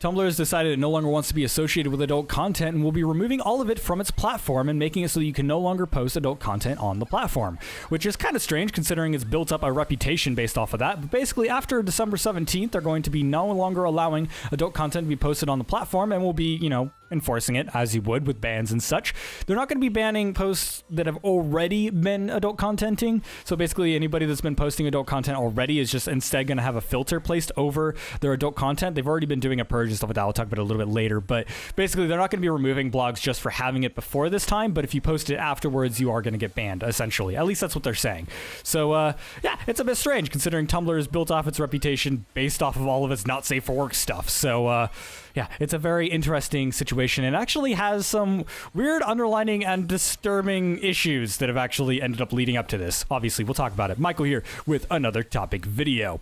Tumblr has decided it no longer wants to be associated with adult content and will be removing all of it from its platform and making it so that you can no longer post adult content on the platform, which is kind of strange considering it's built up a reputation based off of that. But basically, after December 17th, they're going to be no longer allowing adult content to be posted on the platform and will be, enforcing it as you would with bans and such. They're not going to be banning posts that have already been adult contenting. So basically, anybody that's been posting adult content already is just instead going to have a filter placed over their adult content. They've already been doing a purge and stuff like that. I'll talk about it a little bit later. But basically, they're not going to be removing blogs just for having it before this time. But if you post it afterwards, you are going to get banned, essentially. At least that's what they're saying. So, yeah, it's a bit strange considering Tumblr has built off its reputation based off of all of its not safe for work stuff. So, yeah, it's a very interesting situation and actually has some weird underlining and disturbing issues that have actually ended up leading up to this. Obviously, we'll talk about it. Michael here with another topic video.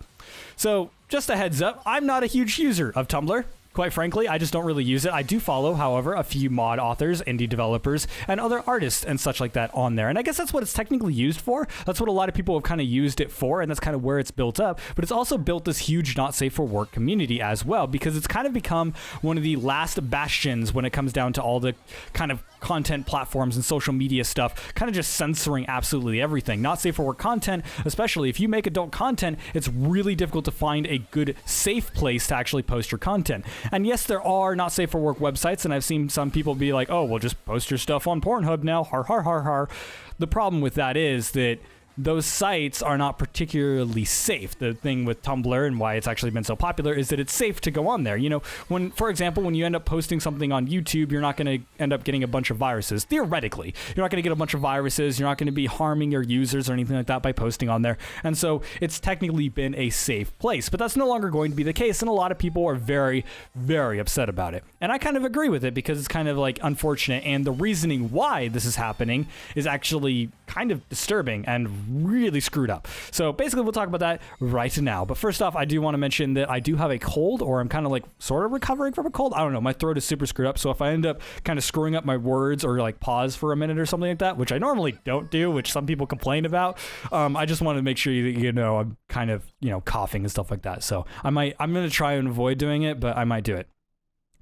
So, just a heads up, I'm not a huge user of Tumblr. Quite frankly, I just don't really use it. I do follow, however, a few mod authors, indie developers, and other artists and such like that on there. And I guess that's what it's technically used for. That's what a lot of people have kind of used it for, and that's kind of where it's built up. But it's also built this huge not safe for work community as well, because it's kind of become one of the last bastions when it comes down to all the kind of content platforms and social media stuff, kind of just censoring absolutely everything. Not safe for work content, especially if you make adult content, it's really difficult to find a good, safe place to actually post your content. And yes, there are not safe for work websites, and I've seen some people be like, oh, well, just post your stuff on Pornhub now, har, har, har, har. The problem with that is that those sites are not particularly safe. The thing with Tumblr and why it's actually been so popular is that it's safe to go on there. When, for example, when you end up posting something on YouTube, you're not going to end up getting a bunch of viruses. Theoretically, you're not going to get a bunch of viruses. You're not going to be harming your users or anything like that by posting on there. And so it's technically been a safe place, but that's no longer going to be the case. And a lot of people are very, very upset about it. And I kind of agree with it because it's kind of like unfortunate. And the reasoning why this is happening is actually kind of disturbing and really screwed up. So basically we'll talk about that right now. But first off, I do want to mention that I do have a cold, or I'm kind of like sort of recovering from a cold. I don't know. My throat is super screwed up. So if I end up kind of screwing up my words or like pause for a minute or something like that, which I normally don't do, which some people complain about, I just want to make sure that I'm kind of, coughing and stuff like that. So I'm going to try and avoid doing it, but I might do it.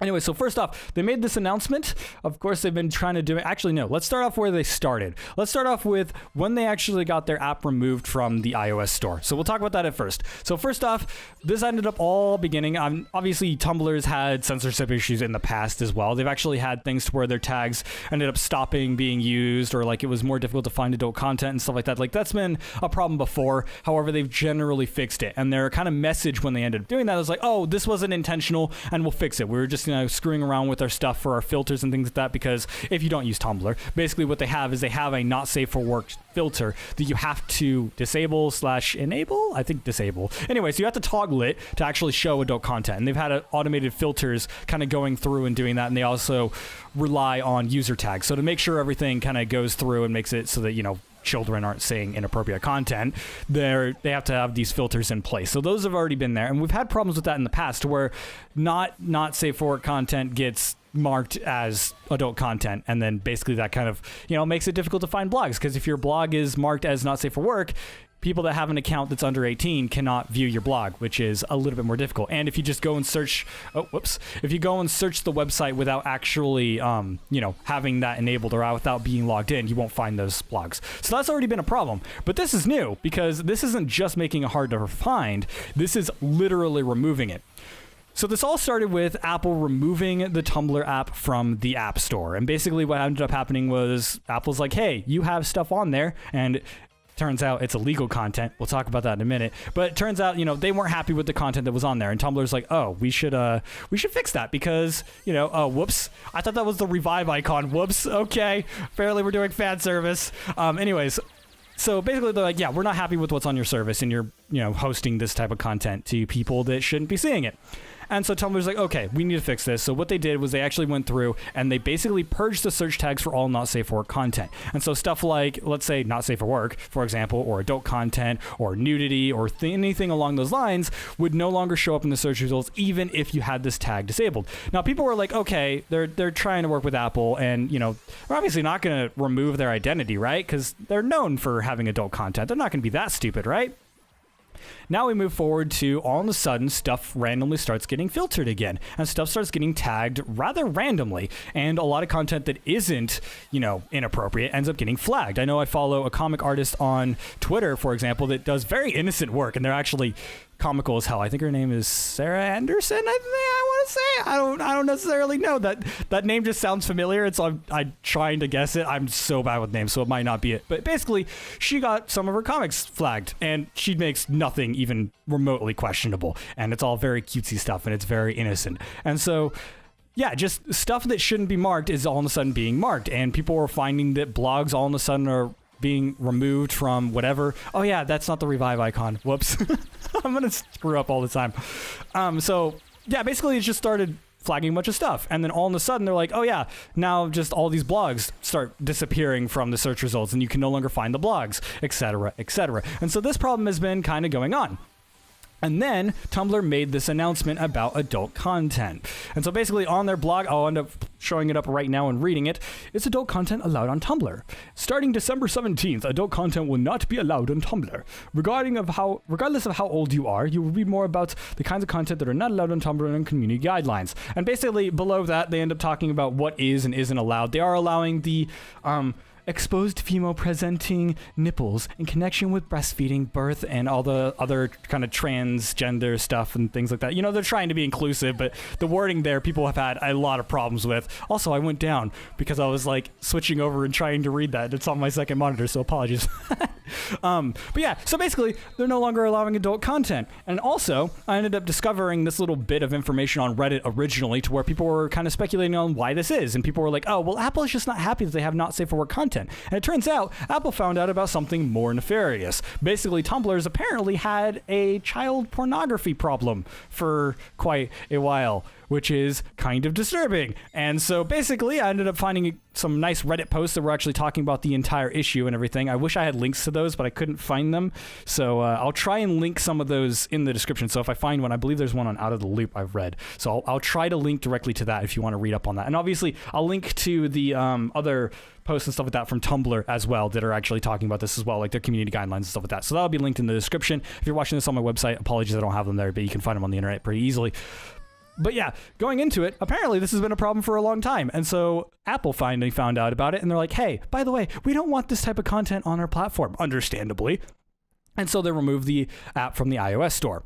Anyway, so first off, they made this announcement. Of course, they've been trying to do it. Actually, no, let's start off where they started. Let's start off with when they actually got their app removed from the iOS store. So we'll talk about that at first. So first off, this ended up all beginning. Obviously, Tumblr's had censorship issues in the past as well. They've actually had things to where their tags ended up stopping being used, or like it was more difficult to find adult content and stuff like that. Like that's been a problem before. However, they've generally fixed it. And their kind of message when they ended up doing that was like, oh, this wasn't intentional and we'll fix it. We were just screwing around with our stuff for our filters and things like that, because if you don't use Tumblr, basically what they have is they have a not safe for work filter that you have to disable/enable. I think disable. Anyway, so you have to toggle it to actually show adult content. And they've had automated filters kind of going through and doing that. And they also rely on user tags. So to make sure everything kind of goes through and makes it so that, children aren't saying inappropriate content, they have to have these filters in place. So those have already been there. And we've had problems with that in the past where not safe for work content gets marked as adult content. And then basically that kind of, makes it difficult to find blogs, because if your blog is marked as not safe for work, people that have an account that's under 18 cannot view your blog, which is a little bit more difficult. And if you just go and search, if you go and search the website without actually, having that enabled or without being logged in, you won't find those blogs. So that's already been a problem. But this is new, because this isn't just making it hard to find. This is literally removing it. So this all started with Apple removing the Tumblr app from the App Store. And basically what ended up happening was Apple's like, hey, you have stuff on there, and turns out it's illegal content. We'll talk about that in a minute. But it turns out, they weren't happy with the content that was on there. And Tumblr's like, oh, we should fix that because, oh, whoops. I thought that was the revive icon. Whoops. Okay. Apparently we're doing fan service. Anyways, so basically they're like, yeah, we're not happy with what's on your service, and you're, hosting this type of content to people that shouldn't be seeing it. And so Tumblr's like, okay, we need to fix this. So what they did was they actually went through and they basically purged the search tags for all not safe for work content. And so stuff like, let's say not safe for work, for example, or adult content or nudity or anything along those lines would no longer show up in the search results, even if you had this tag disabled. Now people were like, okay, they're trying to work with Apple, and they're obviously not going to remove their identity, right? Because they're known for having adult content. They're not going to be that stupid, right? Now we move forward to all of a sudden stuff randomly starts getting filtered again, and stuff starts getting tagged rather randomly, and a lot of content that isn't, inappropriate ends up getting flagged. I know I follow a comic artist on Twitter, for example, that does very innocent work, and they're actually comical as hell. I think her name is Sarah Anderson. I want to say I don't necessarily know that name just sounds familiar, and so I'm trying to guess it. I'm so bad with names, so it might not be it. But basically, she got some of her comics flagged, and she makes nothing even remotely questionable, and it's all very cutesy stuff, and it's very innocent, and so. Yeah, just stuff that shouldn't be marked is all of a sudden being marked, and people are finding that blogs all of a sudden are being removed from whatever. Oh yeah, that's not the revive icon. Whoops. I'm gonna screw up all the time. So yeah, basically it just started flagging a bunch of stuff, and then all of a sudden they're like, oh yeah, now just all these blogs start disappearing from the search results, and you can no longer find the blogs, etc., etc. And so this problem has been kind of going on. And then Tumblr made this announcement about adult content. And so basically on their blog, I'll end up showing it up right now and reading it. Is adult content allowed on Tumblr? Starting December 17th, adult content will not be allowed on Tumblr. Regardless of how old you are, you will read more about the kinds of content that are not allowed on Tumblr and community guidelines. And basically below that, they end up talking about what is and isn't allowed. They are allowing the exposed female presenting nipples in connection with breastfeeding, birth, and all the other kind of transgender stuff and things like that. They're trying to be inclusive, but the wording there people have had a lot of problems with. Also, I went down because I was like switching over and trying to read that. It's on my second monitor, so apologies. But yeah, so basically they're no longer allowing adult content. And also I ended up discovering this little bit of information on Reddit originally, to where people were kind of speculating on why this is, and people were like, oh well, Apple is just not happy that they have not safe for work content. And it turns out Apple found out about something more nefarious. Basically, Tumblr's apparently had a child pornography problem for quite a while, which is kind of disturbing. And so basically I ended up finding some nice Reddit posts that were actually talking about the entire issue and everything. I wish I had links to those, but I couldn't find them. So I'll try and link some of those in the description. So if I find one, I believe there's one on Out of the Loop I've read. So I'll try to link directly to that if you want to read up on that. And obviously I'll link to the other posts and stuff like that from Tumblr as well that are actually talking about this as well, like their community guidelines and stuff like that. So that'll be linked in the description. If you're watching this on my website, apologies I don't have them there, but you can find them on the internet pretty easily. But yeah, going into it, apparently this has been a problem for a long time. And so Apple finally found out about it, and they're like, hey, by the way, we don't want this type of content on our platform, understandably. And so they removed the app from the iOS store.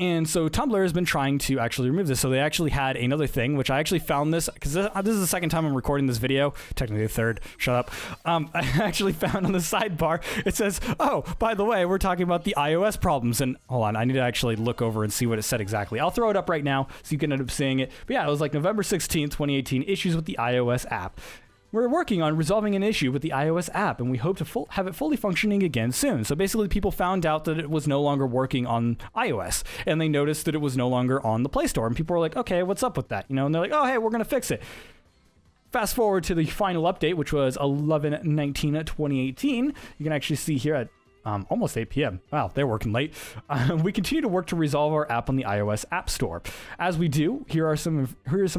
And so Tumblr has been trying to actually remove this. So they actually had another thing, which I actually found this, because this is the second time I'm recording this video, technically the third, shut up. I actually found on the sidebar, it says, oh, by the way, we're talking about the iOS problems. And hold on, I need to actually look over and see what it said exactly. I'll throw it up right now so you can end up seeing it. But yeah, it was like November 16th, 2018, issues with the iOS app. We're working on resolving an issue with the iOS app, and we hope to have it fully functioning again soon. So basically, people found out that it was no longer working on iOS, and they noticed that it was no longer on the Play Store. And people were like, okay, what's up with that? And they're like, oh, hey, we're going to fix it. Fast forward to the final update, which was 11/19/2018. You can actually see here at almost 8 p.m. Wow, they're working late. We continue to work to resolve our app on the iOS App Store. As we do, here's some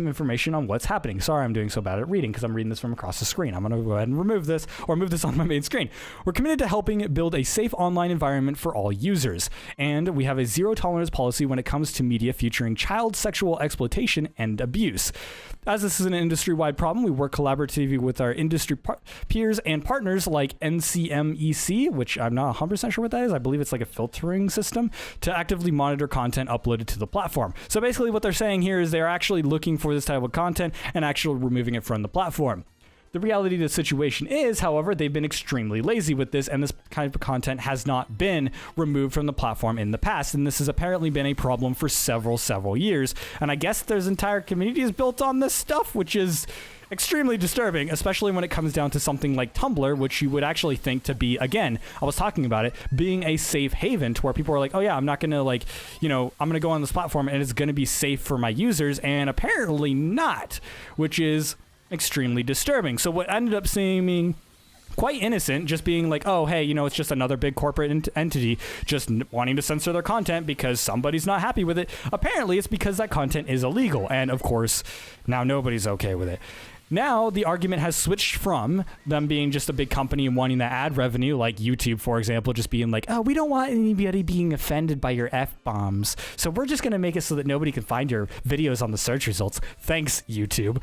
information on what's happening. Sorry, I'm doing so bad at reading because I'm reading this from across the screen. I'm going to go ahead and remove this, or move this on my main screen. We're committed to helping build a safe online environment for all users, and we have a zero tolerance policy when it comes to media featuring child sexual exploitation and abuse. As this is an industry-wide problem, we work collaboratively with our industry peers and partners like NCMEC, which I'm not 100% sure what that is. I believe it's like a filtering system to actively monitor content uploaded to the platform. So basically what they're saying here is they're actually looking for this type of content and actually removing it from the platform. The reality of the situation is, however, they've been extremely lazy with this, and this kind of content has not been removed from the platform in the past, and this has apparently been a problem for several years. And I guess there's entire communities built on this stuff, which is extremely disturbing, especially when it comes down to something like Tumblr, which you would actually think to be, again, I was talking about it, being a safe haven to where people are like, oh yeah, I'm not going to I'm going to go on this platform and it's going to be safe for my users, and apparently not, which is extremely disturbing. So what ended up seeming quite innocent, just being like, oh, hey, it's just another big corporate entity just wanting to censor their content because somebody's not happy with it. Apparently, it's because that content is illegal. And of course, now nobody's okay with it. Now the argument has switched from them being just a big company and wanting the ad revenue, like YouTube, for example, just being like, oh, we don't want anybody being offended by your F-bombs, so we're just going to make it so that nobody can find your videos on the search results. Thanks, YouTube.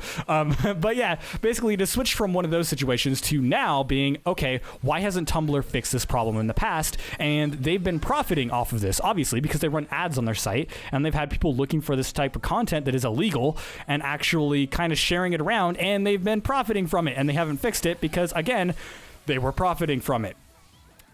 But yeah, basically to switch from one of those situations to now being, okay, why hasn't Tumblr fixed this problem in the past? And they've been profiting off of this, obviously, because they run ads on their site, and they've had people looking for this type of content that is illegal and actually kind of sharing it around, and they've been profiting from it, and they haven't fixed it because, again, they were profiting from it.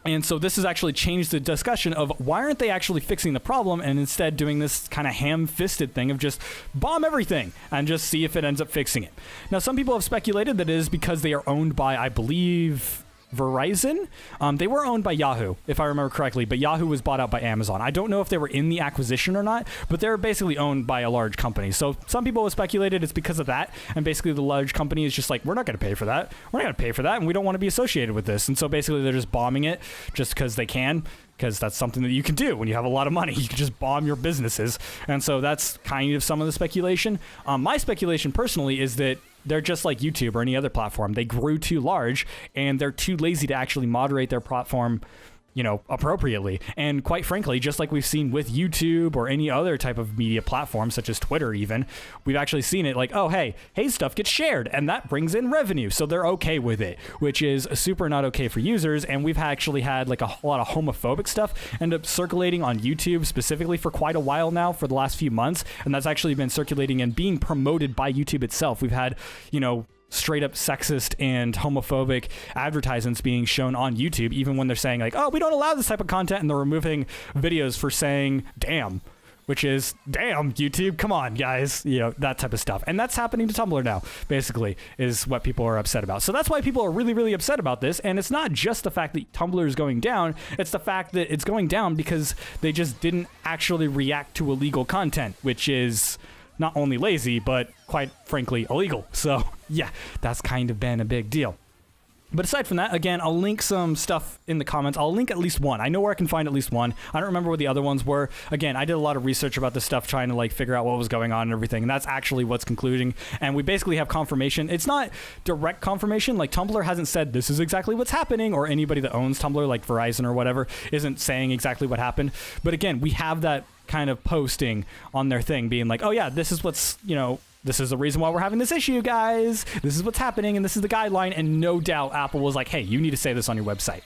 And so this has actually changed the discussion of why aren't they actually fixing the problem and instead doing this kind of ham-fisted thing of just bomb everything and just see if it ends up fixing it. Now, some people have speculated that it is because they are owned by, I believe, Verizon. They were owned by Yahoo, if I remember correctly, but Yahoo was bought out by Amazon. I don't know if they were in the acquisition or not, but they're basically owned by a large company. So some people have speculated it's because of that, and basically the large company is just like, we're not going to pay for that. We're not going to pay for that, and we don't want to be associated with this. And so basically they're just bombing it just because they can, because that's something that you can do when you have a lot of money. You can just bomb your businesses. And so that's kind of some of the speculation. My speculation personally is that they're just like YouTube or any other platform. They grew too large and they're too lazy to actually moderate their platform, appropriately. And quite frankly, just like we've seen with YouTube or any other type of media platform, such as Twitter even, we've actually seen it like, oh, hey, stuff gets shared and that brings in revenue. So they're okay with it, which is super not okay for users. And we've actually had like a lot of homophobic stuff end up circulating on YouTube specifically for quite a while now, for the last few months. And that's actually been circulating and being promoted by YouTube itself. We've had, straight up sexist and homophobic advertisements being shown on YouTube, even when they're saying like, oh, we don't allow this type of content, and they're removing videos for saying damn, which is, damn, YouTube, come on, guys, that type of stuff. And that's happening to Tumblr now, basically, is what people are upset about. So that's why people are really, really upset about this. And it's not just the fact that Tumblr is going down, it's the fact that it's going down because they just didn't actually react to illegal content, which is not only lazy, but quite frankly, illegal. So yeah, that's kind of been a big deal. But aside from that, again, I'll link some stuff in the comments. I'll link at least one. I know where I can find at least one. I don't remember what the other ones were. Again, I did a lot of research about this stuff, trying to figure out what was going on and everything. And that's actually what's concluding. And we basically have confirmation. It's not direct confirmation. Like Tumblr hasn't said this is exactly what's happening, or anybody that owns Tumblr, like Verizon or whatever, isn't saying exactly what happened. But again, we have that kind of posting on their thing being like, oh yeah, this is what's, this is the reason why we're having this issue, guys. This is what's happening, and this is the guideline. And no doubt Apple was like, hey, you need to say this on your website.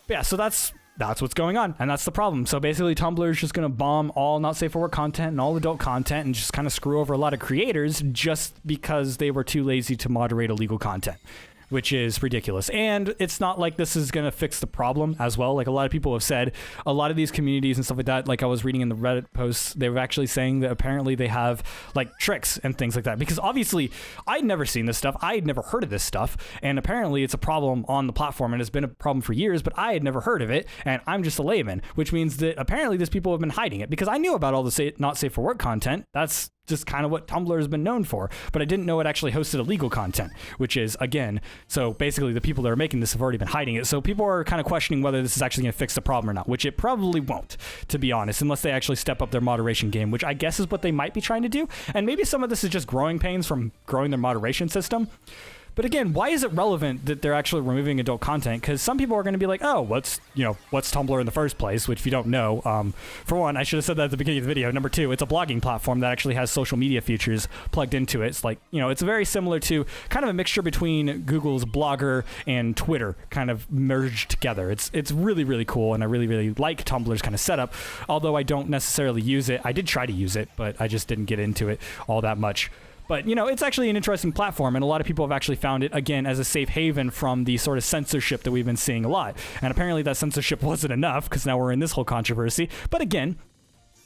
But yeah, so that's what's going on, and that's the problem. So basically, Tumblr is just going to bomb all not safe for work content and all adult content and just kind of screw over a lot of creators just because they were too lazy to moderate illegal content, which is ridiculous. And it's not like this is going to fix the problem as well. Like a lot of people have said, a lot of these communities and stuff like that, like I was reading in the Reddit posts, they were actually saying that apparently they have like tricks and things like that. Because obviously I'd never seen this stuff. I had never heard of this stuff. And apparently it's a problem on the platform and it's been a problem for years, but I had never heard of it. And I'm just a layman, which means that apparently these people have been hiding it, because I knew about all the not safe for work content. That's just kind of what Tumblr has been known for, but I didn't know it actually hosted illegal content, which is, again, so basically the people that are making this have already been hiding it. So people are kind of questioning whether this is actually going to fix the problem or not, which it probably won't, to be honest, unless they actually step up their moderation game, which I guess is what they might be trying to do. And maybe some of this is just growing pains from growing their moderation system. But again, why is it relevant that they're actually removing adult content? Because some people are going to be like, oh, what's Tumblr in the first place? Which, if you don't know, for one, I should have said that at the beginning of the video. Number two, it's a blogging platform that actually has social media features plugged into it. It's like, it's very similar to kind of a mixture between Google's Blogger and Twitter kind of merged together. It's really, really cool, and I really, really like Tumblr's kind of setup, although I don't necessarily use it. I did try to use it, but I just didn't get into it all that much. But, it's actually an interesting platform, and a lot of people have actually found it, again, as a safe haven from the sort of censorship that we've been seeing a lot. And apparently that censorship wasn't enough, because now we're in this whole controversy. But again,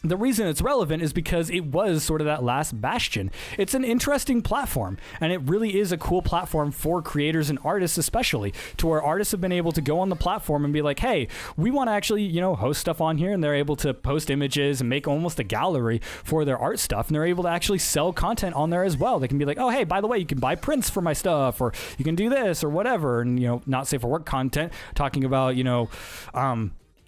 the reason it's relevant is because it was sort of that last bastion. It's an interesting platform, and it really is a cool platform for creators and artists especially, to where artists have been able to go on the platform and be like, hey, we want to actually, host stuff on here, and they're able to post images and make almost a gallery for their art stuff, and they're able to actually sell content on there as well. They can be like, oh, hey, by the way, you can buy prints for my stuff, or you can do this or whatever, and, not safe for work content, talking about,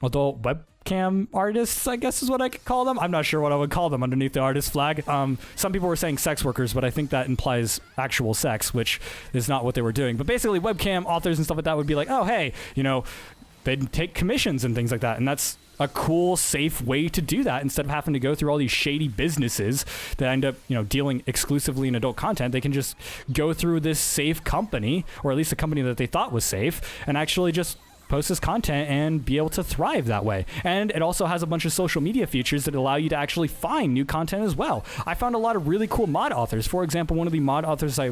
adult web webcam artists, I guess is what I could call them. I'm not sure what I would call them underneath the artist flag. Some people were saying sex workers, but I think that implies actual sex, which is not what they were doing. But basically, webcam authors and stuff like that would be like, oh, hey, they'd take commissions and things like that. And that's a cool, safe way to do that. Instead of having to go through all these shady businesses that end up, dealing exclusively in adult content, they can just go through this safe company, or at least a company that they thought was safe, and actually just post this content and be able to thrive that way. And it also has a bunch of social media features that allow you to actually find new content as well. I found a lot of really cool mod authors. For example, one of the mod authors I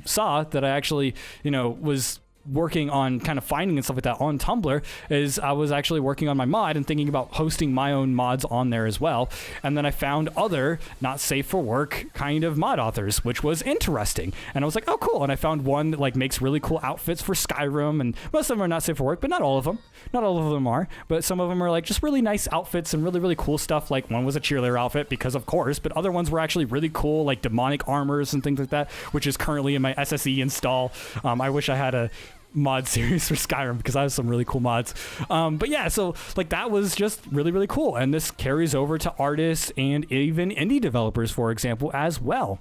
saw that I actually, was working on kind of finding and stuff like that on Tumblr, is I was actually working on my mod and thinking about hosting my own mods on there as well. And then I found other not safe for work kind of mod authors, which was interesting. And I was like, oh, cool. And I found one that makes really cool outfits for Skyrim, and most of them are not safe for work, but not all of them. Not all of them are, but some of them are just really nice outfits and really, really cool stuff. Like one was a cheerleader outfit because of course, but other ones were actually really cool, like demonic armors and things like that, which is currently in my SSE install. I wish I had a mod series for Skyrim because I have some really cool mods. But yeah, so that was just really, really cool. And this carries over to artists and even indie developers, for example, as well.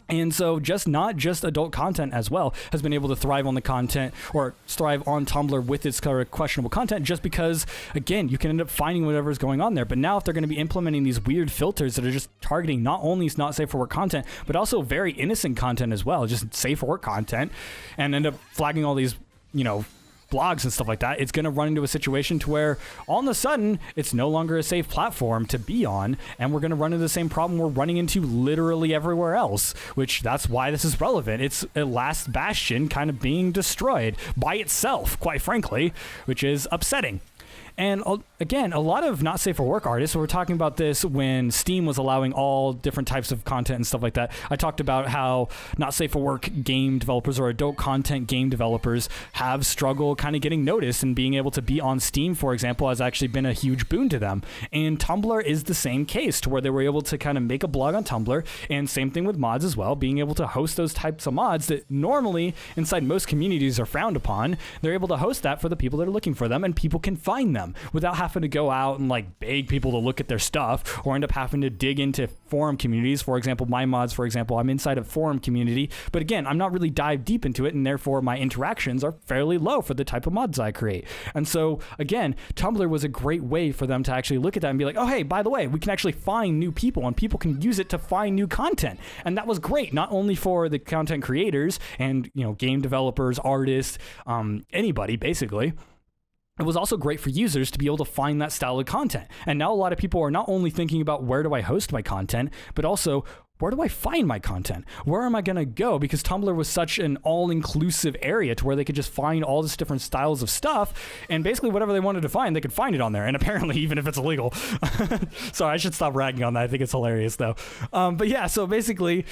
And so not just adult content as well has been able to thrive on the content, or thrive on Tumblr with its questionable content, just because, again, you can end up finding whatever's going on there. But now if they're going to be implementing these weird filters that are just targeting not only not safe for work content, but also very innocent content as well, just safe for work content, and end up flagging all these, blogs and stuff like that, it's going to run into a situation to where all of a sudden it's no longer a safe platform to be on, and we're going to run into the same problem we're running into literally everywhere else, which that's why this is relevant. It's a last bastion kind of being destroyed by itself, quite frankly, which is upsetting. And again, a lot of not safe for work artists, so we're talking about this when Steam was allowing all different types of content and stuff like that. I talked about how not safe for work game developers or adult content game developers have struggled kind of getting noticed, and being able to be on Steam, for example, has actually been a huge boon to them. And Tumblr is the same case, to where they were able to kind of make a blog on Tumblr, and same thing with mods as well, being able to host those types of mods that normally inside most communities are frowned upon. They're able to host that for the people that are looking for them, and people can find them without having to go out and beg people to look at their stuff, or end up having to dig into forum communities. For example, my mods, for example, I'm inside a forum community, but again, I'm not really dive deep into it, and therefore my interactions are fairly low for the type of mods I create. And so again, Tumblr was a great way for them to actually look at that and be like, oh, hey, by the way, we can actually find new people, and people can use it to find new content. And that was great, not only for the content creators and, game developers, artists, anybody basically. It was also great for users to be able to find that style of content. And now a lot of people are not only thinking about where do I host my content, but also where do I find my content? Where am I going to go? Because Tumblr was such an all-inclusive area to where they could just find all this different styles of stuff, and basically whatever they wanted to find, they could find it on there. And apparently, even if it's illegal. Sorry, I should stop ragging on that. I think it's hilarious though. But yeah, so basically,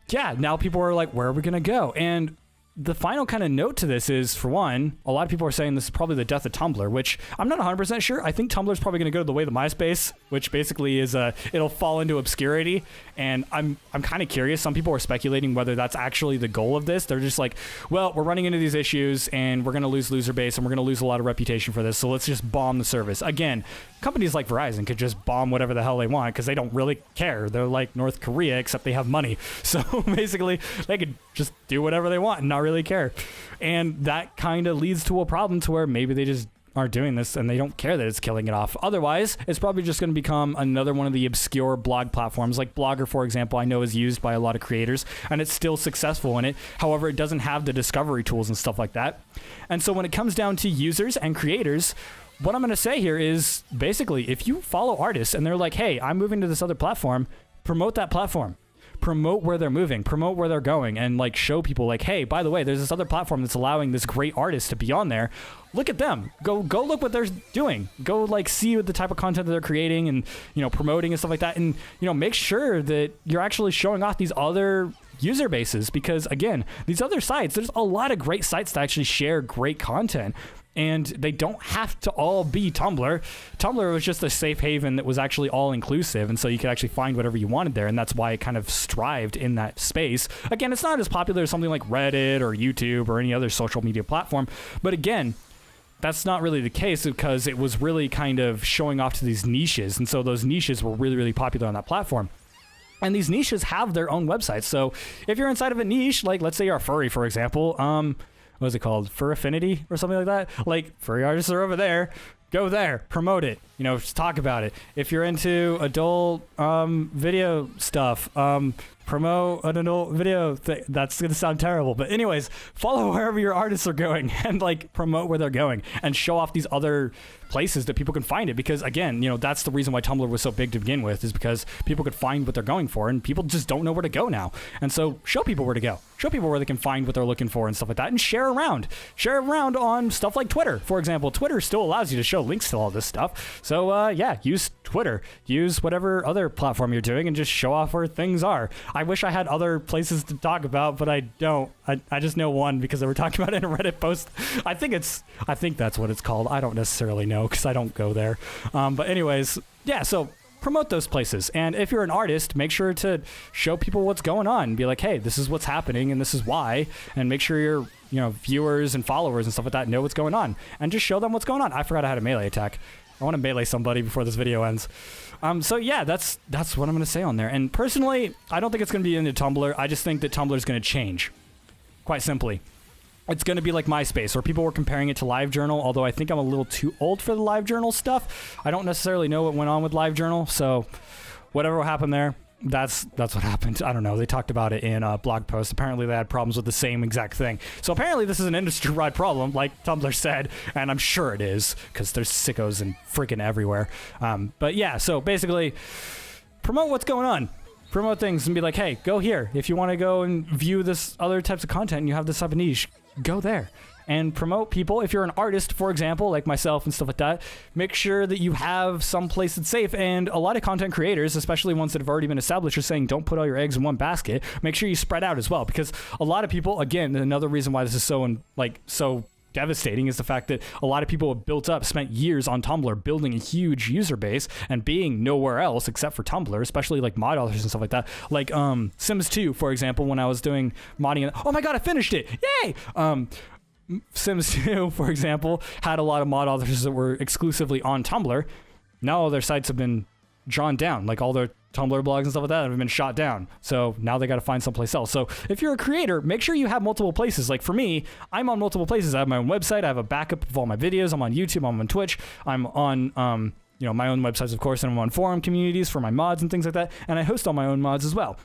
yeah, now people are like, where are we going to go? And the final kind of note to this is, for one, a lot of people are saying this is probably the death of Tumblr, which I'm not 100% sure. I think Tumblr is probably going to go the way of the MySpace, which basically is it'll fall into obscurity. And I'm kind of curious. Some people are speculating whether that's actually the goal of this. They're just like, well, we're running into these issues, and we're going to lose user base, and we're going to lose a lot of reputation for this. So let's just bomb the service. Again, companies like Verizon could just bomb whatever the hell they want because they don't really care. They're like North Korea, except they have money. So basically, they could just do whatever they want and not really care. And that kind of leads to a problem to where maybe they just aren't doing this and they don't care that it's killing it off. Otherwise, it's probably just going to become another one of the obscure blog platforms. Like Blogger, for example, I know is used by a lot of creators, and it's still successful in it. However, it doesn't have the discovery tools and stuff like that. And so when it comes down to users and creators, what I'm going to say here is basically, if you follow artists and they're like, hey, I'm moving to this other platform, promote that platform. Promote where they're moving, promote where they're going, and show people hey, by the way, there's this other platform that's allowing this great artist to be on there. Look at them. Go look what they're doing. Go see what the type of content that they're creating and, promoting and stuff like that. And, make sure that you're actually showing off these other user bases, because again, these other sites, there's a lot of great sites that actually share great content. And they don't have to all be Tumblr. Tumblr was just a safe haven that was actually all inclusive, and so you could actually find whatever you wanted there, and that's why it kind of strived in that space. Again, it's not as popular as something like Reddit or YouTube or any other social media platform, but again, that's not really the case, because it was really kind of showing off to these niches. And so those niches were really, really popular on that platform. And these niches have their own websites. So if you're inside of a niche, like let's say you're a furry, for example, what is it called? Fur Affinity or something like that? Like, furry artists are over there. Go there, promote it, you know, just talk about it. If you're into adult video stuff, promote an adult video thing. That's gonna sound terrible, but anyways, follow wherever your artists are going and like promote where they're going and show off these other places that people can find it. Because again, you know, that's the reason why Tumblr was so big to begin with, is because people could find what they're going for, and people just don't know where to go now. And so show people where to go, show people where they can find what they're looking for and stuff like that, and share around on stuff like Twitter, for example. Twitter still allows you to show links to all this stuff. So yeah, use Twitter, use whatever other platform you're doing, and just show off where things are. I wish I had other places to talk about, but I don't. I just know one because they were talking about it in a Reddit post. I think that's what it's called. I don't necessarily know because I don't go there. But anyways, yeah, so promote those places. And if you're an artist, make sure to show people what's going on. Be like, hey, this is what's happening and this is why. And make sure your viewers and followers and stuff like that know what's going on. And just show them what's going on. I forgot I had a melee attack. I want to melee somebody before this video ends. So yeah, that's what I'm going to say on there. And personally, I don't think it's going to be into Tumblr. I just think that Tumblr is going to change. Quite simply. It's going to be like MySpace, where people were comparing it to LiveJournal, although I think I'm a little too old for the LiveJournal stuff. I don't necessarily know what went on with LiveJournal, so whatever happened there, that's what happened. I don't know. They talked about it in a blog post. Apparently they had problems with the same exact thing. So apparently this is an industry-wide problem, like Tumblr said, and I'm sure it is, because there's sickos and freaking everywhere. But yeah, so basically, promote what's going on. Promote things and be like, hey, go here. If you want to go and view this other types of content and you have this type of niche, go there. And promote people. If you're an artist, for example, like myself and stuff like that, make sure that you have some place that's safe. And a lot of content creators, especially ones that have already been established, are saying don't put all your eggs in one basket. Make sure you spread out as well. Because a lot of people, again, another reason why this is so devastating is the fact that a lot of people have built up, spent years on Tumblr building a huge user base and being nowhere else except for Tumblr, especially like mod authors and stuff like that. Like Sims 2, for example, when I was doing modding, oh my god, I finished it! Yay! Sims 2, for example, had a lot of mod authors that were exclusively on Tumblr. Now all their sites have been drawn down, like all their Tumblr blogs and stuff like that have been shot down. So now they got to find someplace else. So if you're a creator, make sure you have multiple places. Like for me, I'm on multiple places. I have my own website. I have a backup of all my videos. I'm on YouTube. I'm on Twitch. I'm on, my own websites, of course, and I'm on forum communities for my mods and things like that. And I host all my own mods as well.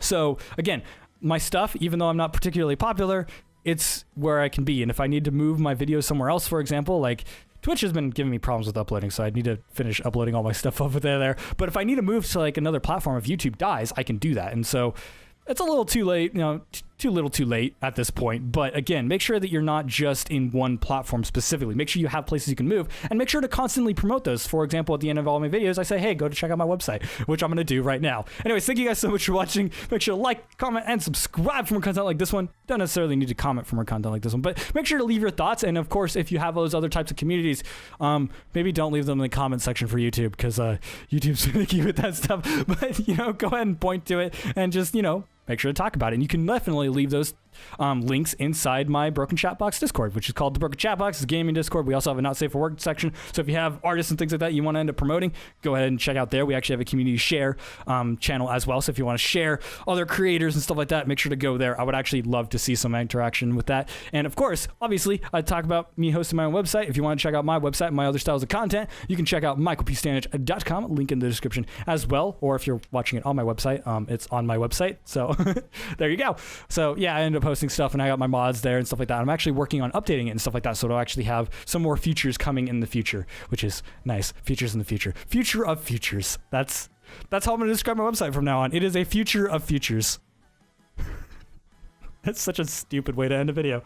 So again, my stuff, even though I'm not particularly popular, it's where I can be. And if I need to move my videos somewhere else, for example, like Twitch has been giving me problems with uploading, so I need to finish uploading all my stuff over there. But if I need to move to like another platform, if YouTube dies, I can do that. And so it's a little too late, too little too late at this point. But again, make sure that you're not just in one platform specifically. Make sure you have places you can move, and make sure to constantly promote those. For example, at the end of all my videos, I say, hey, go to check out my website, which I'm going to do right now. Anyways, thank you guys so much for watching. Make sure to like, comment, and subscribe for more content like this one. Don't necessarily need to comment for more content like this one, but make sure to leave your thoughts. And of course, if you have those other types of communities, maybe don't leave them in the comment section for YouTube, because YouTube's finicky with that stuff. But, go ahead and point to it and just, make sure to talk about it. And you can definitely leave those links inside my Broken Chat Box Discord, which is called the Broken Chat Box. It's a gaming Discord. We also have a Not Safe for Work section. So if you have artists and things like that you want to end up promoting, go ahead and check out there. We actually have a community share channel as well. So if you want to share other creators and stuff like that, make sure to go there. I would actually love to see some interaction with that. And of course, obviously, I talk about me hosting my own website. If you want to check out my website and my other styles of content, you can check out michaelpstanich.com, link in the description as well. Or if you're watching it on my website, it's on my website. So there you go. So yeah, I ended up hosting stuff and I got my mods there and stuff like that. I'm actually working on updating it and stuff like that, so it'll actually have some more features coming in the future, which is nice. Features in the future. Future of futures. That's how I'm going to describe my website from now on. It is a future of futures. That's such a stupid way to end a video.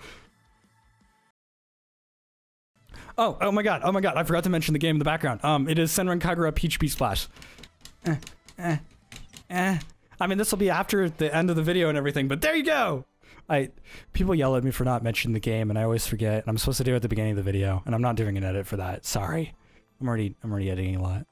Oh my god. I forgot to mention the game in the background. It is Senran Kagura Peach Beach Splash. I mean, this will be after the end of the video and everything, but there you go! People yell at me for not mentioning the game, and I always forget, and I'm supposed to do it at the beginning of the video, and I'm not doing an edit for that. Sorry. I'm already editing a lot.